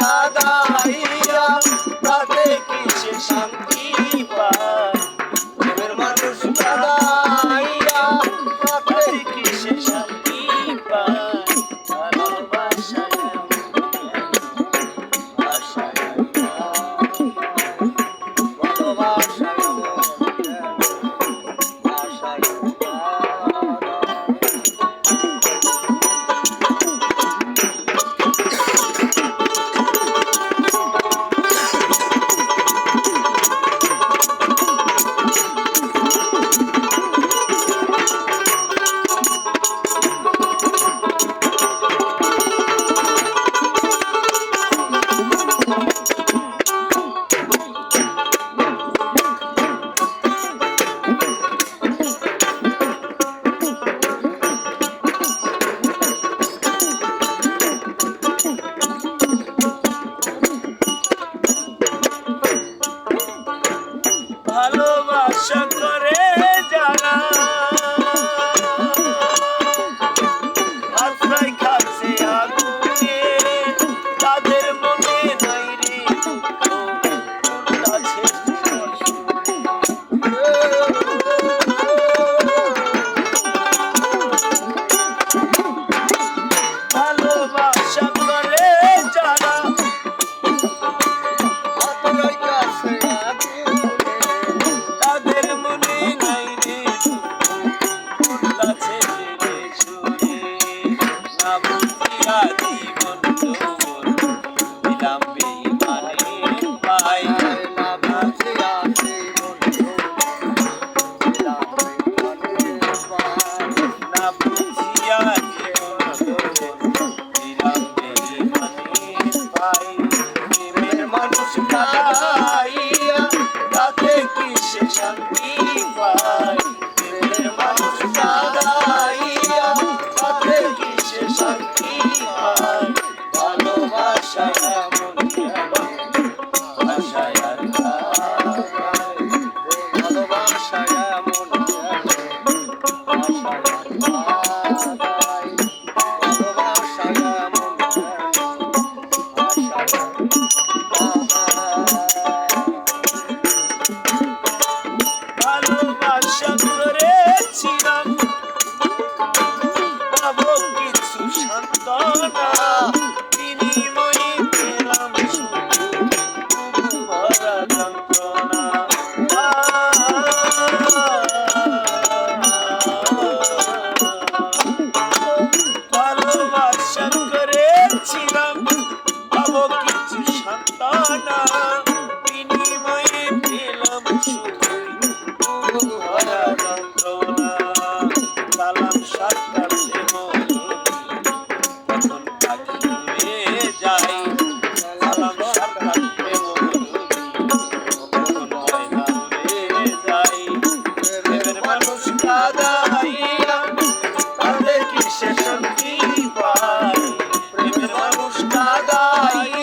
কাঁদাইয়া তাতে কি সে শান্তি পায়? প্রেমের মানুষ কাঁদাইয়া তাতে কি সে শান্তি পায়? ভালোবাসায় ভালোবাসায় ভালোবাসা করে যারা আশ্রয় খাচ্ছে আগুনে তাদের মনে নাই রে আছে ভালোবাসা করে যারা আশ্রয় খাচ্ছে তাতে কি সে শান্তি পায়? প্রেমের মানুষ কাঁদাইয়া তাতে কি সে শান্তি পায়? ভালোবাসায় এমন ভালোবাসায় আর ভালোবাসায় এমন ভালোবাসা করেছিলাম পাবো কিছু সান্ত্বনা বিনিময়ে পেলাম শুধু ভরা যন্ত্রণা ভালোবাসা করেছিলাম পাবো কিছু সান্ত্বনা বিনিময়ে পেলাম শুধু ভরা যন্ত্রণা সালাম সাতটাতে তখন পাখি উড়ে যাই সালাম সাতটাতে তখন ময়না উড়ে যাই প্রেমের মানুষ কাঁদাইয়া তাদের কি সে শান্তি পায়? প্রেমের মানুষ কাঁদাইয়া